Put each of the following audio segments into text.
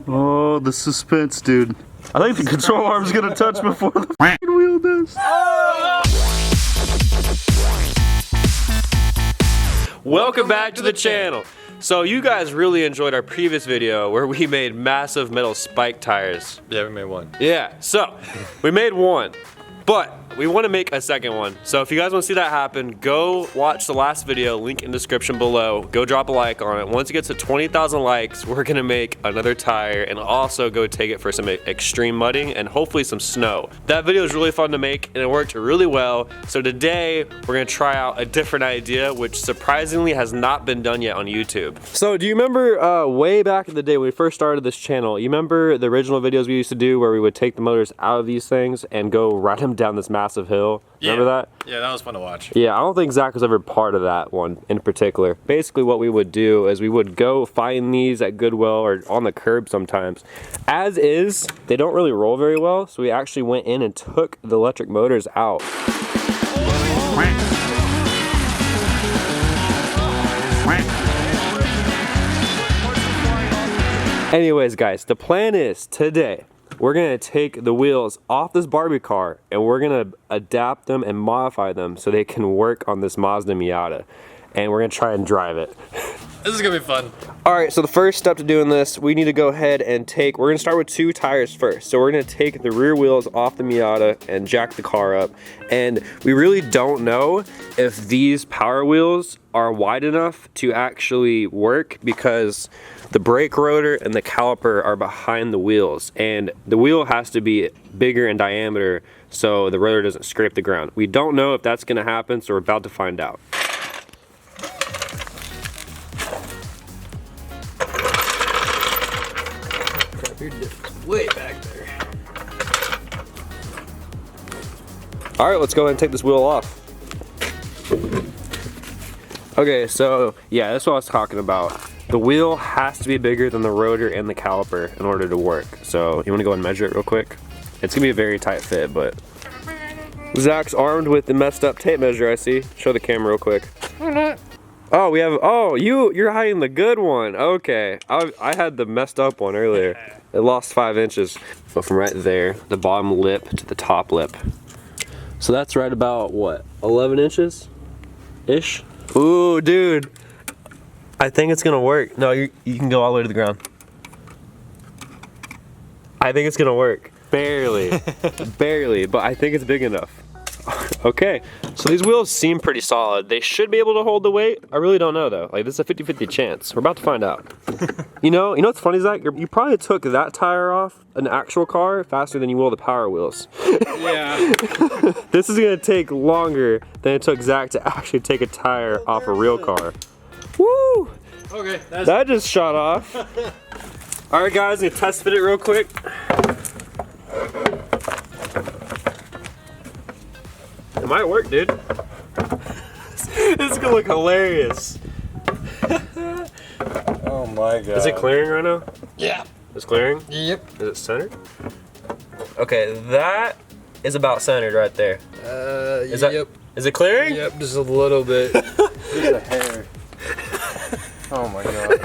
Oh, the suspense, dude. I think the control arm's gonna touch before the f***ing wheel does. Welcome back to the channel. So you guys really enjoyed our previous video where we made massive metal spike tires. Yeah, we made one. Yeah, so we made one, but we want to make a second one. So if you guys want to see that happen, go watch the last video, link in the description below. Go drop a like on it. Once it gets to 20,000 likes, we're gonna make another tire and also go take it for some extreme mudding and hopefully some snow. That video is really fun to make and it worked really well. So today we're gonna try out a different idea, which surprisingly has not been done yet on YouTube. So do you remember way back in the day when we first started this channel, you remember the original videos we used to do where we would take the motors out of these things and go ride them down this massive hill? Remember that? Yeah, that was fun to watch. Yeah, I don't think Zach was ever part of that one in particular. Basically what we would do is we would go find these at Goodwill or on the curb sometimes. As is, they don't really roll very well, so we actually went in and took the electric motors out. Anyways guys, the plan is today we're gonna take the wheels off this Barbie car and we're gonna adapt them and modify them so they can work on this Mazda Miata. And we're gonna try and drive it. This is gonna be fun. All right, so the first step to doing this, we need to go ahead and we're gonna start with 2 tires first. So we're gonna take the rear wheels off the Miata and jack the car up. And we really don't know if these power wheels are wide enough to actually work because the brake rotor and the caliper are behind the wheels, and the wheel has to be bigger in diameter so the rotor doesn't scrape the ground. We don't know if that's gonna happen, so we're about to find out. Way back there. All right, let's go ahead and take this wheel off. Okay, so yeah, that's what I was talking about. The wheel has to be bigger than the rotor and the caliper in order to work. So you wanna go and measure it real quick? It's gonna be a very tight fit, but Zach's armed with the messed up tape measure, I see. Show the camera real quick. Oh, we have, oh, you're hiding the good one. Okay, I had the messed up one earlier. It lost 5 inches. But from right there, the bottom lip to the top lip. So that's right about what, 11 inches-ish? Ooh, dude. I think it's gonna work. No, you can go all the way to the ground. I think it's gonna work. Barely. Barely, but I think it's big enough. Okay, so these wheels seem pretty solid. They should be able to hold the weight. I really don't know though. Like, this is a 50-50 chance. We're about to find out. You know what's funny, Zach? You probably took that tire off an actual car faster than you will the power wheels. Yeah. This is gonna take longer than it took Zach to actually take a tire off a real car. Woo! Okay, that just shot off. All right, guys, I'm gonna test fit it real quick. It might work, dude. This is gonna look hilarious. Oh my god. Is it clearing right now? Yeah. It's clearing? Yep. Is it centered? Okay, that is about centered right there. Yep. Is it clearing? Yep, just a little bit. Just a hair. Oh my god.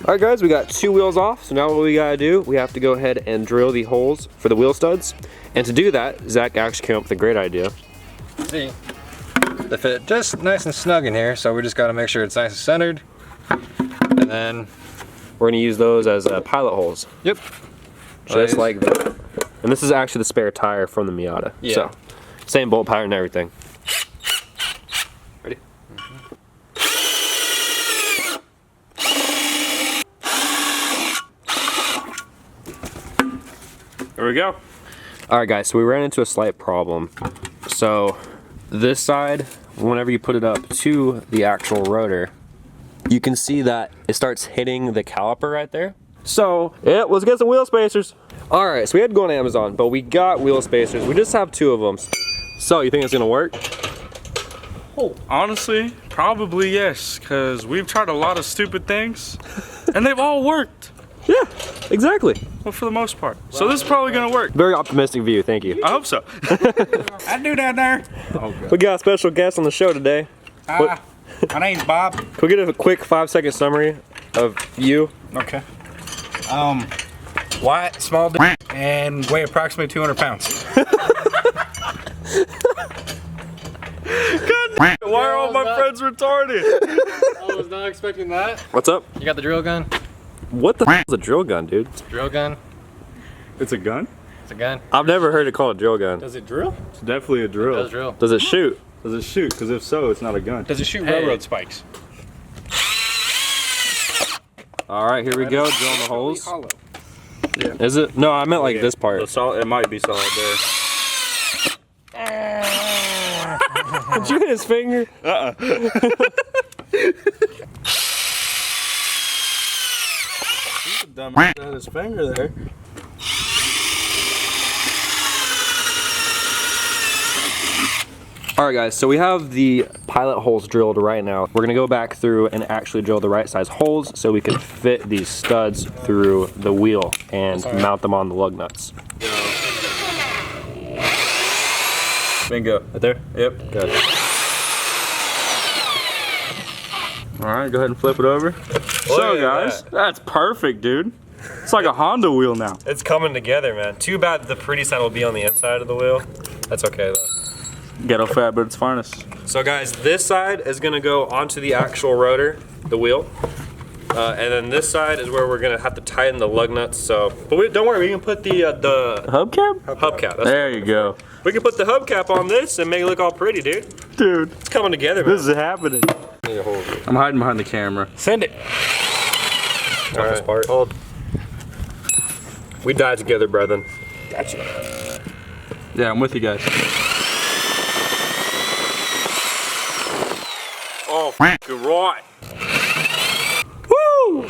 Alright guys, we got 2 wheels off, so now what we gotta do, we have to go ahead and drill the holes for the wheel studs. And to do that, Zach actually came up with a great idea. See, they fit just nice and snug in here, so we just gotta make sure it's nice and centered. And then we're gonna use those as pilot holes. Yep. Just like that. And this is actually the spare tire from the Miata. Yeah. So, same bolt pattern and everything. Ready? There we go. All right guys, so we ran into a slight problem. So this side, whenever you put it up to the actual rotor, you can see that it starts hitting the caliper right there. So yeah, let's get some wheel spacers. All right, so we had to go on Amazon, but we got wheel spacers. We just have 2 of them. So you think it's gonna work? Honestly, probably yes, because we've tried a lot of stupid things, and they've all worked. Yeah, exactly. Well, for the most part. So this is probably gonna work. Very optimistic view, thank you. I hope so. I do down there. We got a special guest on the show today. My name's Bob. Can we get a quick 5-second summary of you? Okay. White, small dick, and weigh approximately 200 pounds. God, why are all my friends retarded? I was not expecting that. What's up? You got the drill gun? What the f is a drill gun, dude? Drill gun? It's a gun? It's a gun. I've never heard it called a drill gun. Does it drill? It's definitely a drill. It does drill. Does it shoot? Does it shoot? Because if so, it's not a gun. Does it shoot railroad spikes? All right, here we go, drilling the holes. Hollow. Yeah. Is it? No, I meant like this part. It might be solid there. Did you hit his finger? He's a dumbass had his finger there. All right, guys, so we have the pilot holes drilled right now. We're gonna go back through and actually drill the right size holes so we can fit these studs through the wheel and mount them on the lug nuts. Bingo. Right there? Yep. Good. All right, go ahead and flip it over. So guys, that's perfect, dude. It's like a Honda wheel now. It's coming together, man. Too bad the pretty side will be on the inside of the wheel. That's okay, though. Ghetto fat, but it's finest. So guys, this side is gonna go onto the actual rotor, the wheel. And then this side is where we're gonna have to tighten the lug nuts. So, but don't worry, we can put the Hubcap? hubcap. There you go. We can put the hubcap on this and make it look all pretty, dude. Dude, It's coming together, man. this is happening. I'm hiding behind the camera. Send it. All right, part. Hold. We died together, brethren. Gotcha. Yeah, I'm with you guys. Oh, you're right. Woo!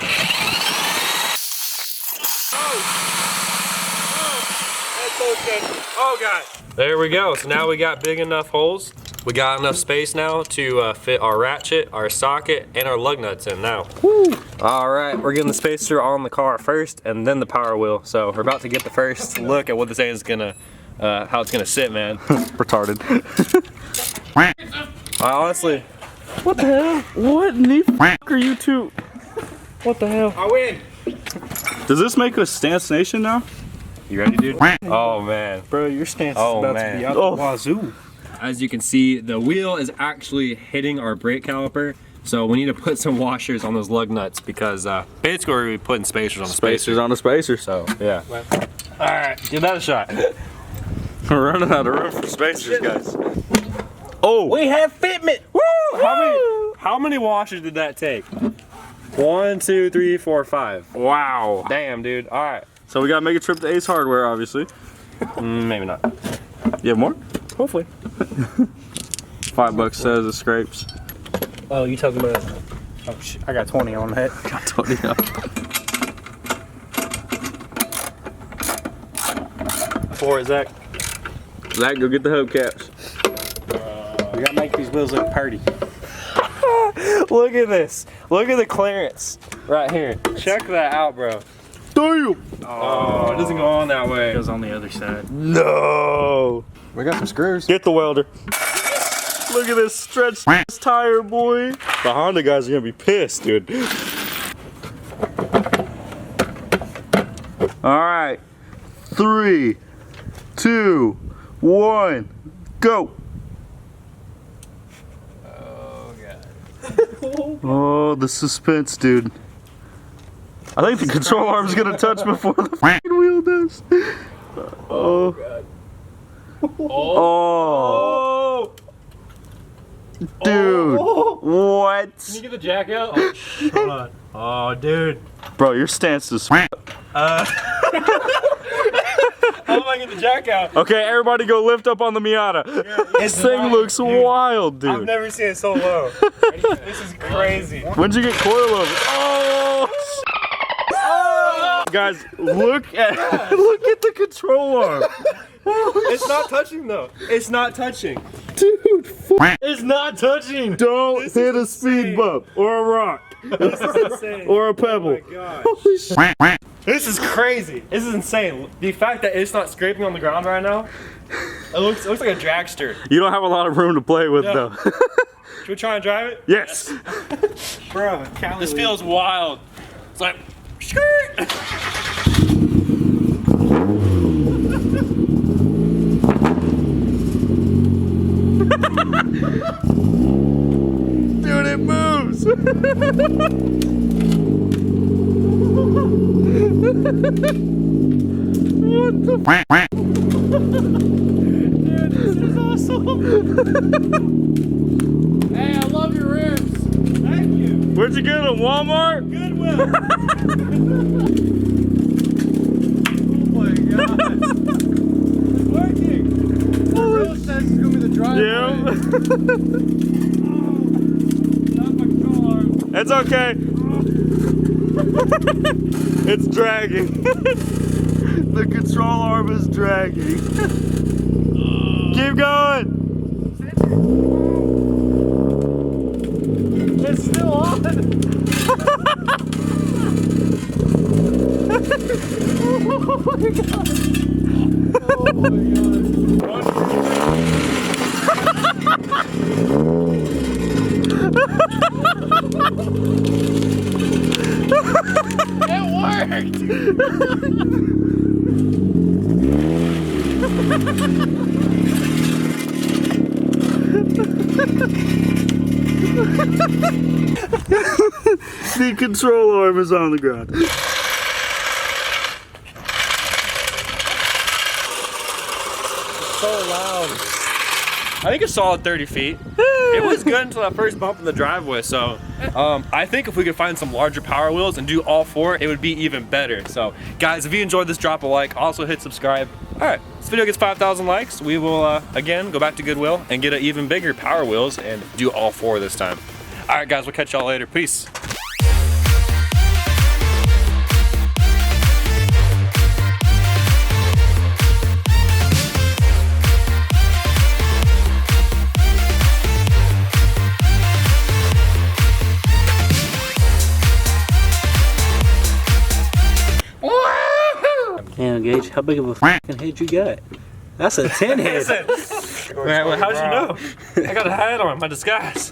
Oh, God. There we go. So now we got big enough holes. We got enough space now to fit our ratchet, our socket, and our lug nuts in now. Woo. All right, we're getting the spacer on the car first and then the power wheel. So we're about to get the first look at what this thing is gonna, how it's gonna sit, man. Retarded. Honestly, What the hell? What in the f are you two? What the hell? I win. Does this make us Stance Nation now? you ready, dude? Oh, man. Bro, your stance Oh, is about man. to be out Oh. the wazoo. As you can see, the wheel is actually hitting our brake caliper. So we need to put some washers on those lug nuts because basically we're putting spacers on the Spacers on the spacer. So, yeah. All right, give that a shot. We're running out of room for spacers, guys. Oh! We have fitment. Woo! How many washers did that take? 1, 2, 3, 4, 5. Wow. Damn, dude. All right. So we gotta make a trip to Ace Hardware, obviously. Maybe not. You have more? Hopefully. $5 says it scrapes. Oh, you talking about? Oh shit! I got 20 on that. Got 20 up. For it, Zach. Zach, go get the hubcaps. We gotta make these wheels look pretty. Look at this. Look at the clearance right here. Check that out, bro. Damn! Oh, it doesn't go on that way. It goes on the other side. No! We got some screws. Get the welder. Look at this stretched tire, boy. The Honda guys are gonna be pissed, dude. All right. 3, 2, 1, go. Oh, God. Oh, the suspense, dude. I think the control arm's gonna touch before the f***ing wheel does. Oh. Oh. Dude. What? Can you get the jack out? Oh, hold on. Oh, dude. Bro, your stance is. How do I get the jack out? Okay, everybody go lift up on the Miata. This thing looks wild, I've dude. never seen it so low. This is crazy. When'd you get coilover? Oh! Guys, look at the control arm. It's not touching though. It's not touching. Dude, It's not touching. don't hit a speed bump or a rock This is insane. or a pebble. Oh my gosh. Holy shit. This is crazy. This is insane. The fact that it's not scraping on the ground right now, it looks like a dragster. You don't have a lot of room to play with No. though. Should we try and drive it? Yes. Bro, this feels wild. It's like, skirt. Dude, it moves. What the f? Dude, this is awesome. Hey, I love your rims. Thank you. Where'd you get them? Walmart? Goodwill. Oh my god. It's working. The real test is gonna be the driveway. Yeah. Not my control arm. It's okay. It's dragging. The control arm is dragging. Keep going. It's still on. It worked. The control arm is on the ground. So loud. I think it's solid 30 feet. It was good until that first bump in the driveway, so I think if we could find some larger power wheels and do all four, it would be even better. So guys, if you enjoyed this, drop a like, also hit subscribe. All right, this video gets 5,000 likes. We will, again, go back to Goodwill and get an even bigger power wheels and do all four this time. All right, guys, we'll catch y'all later. Peace. Damn, Gage, how big of a fucking head you got? That's a 10 head. Man, how'd you know? I got a hat on, my disguise.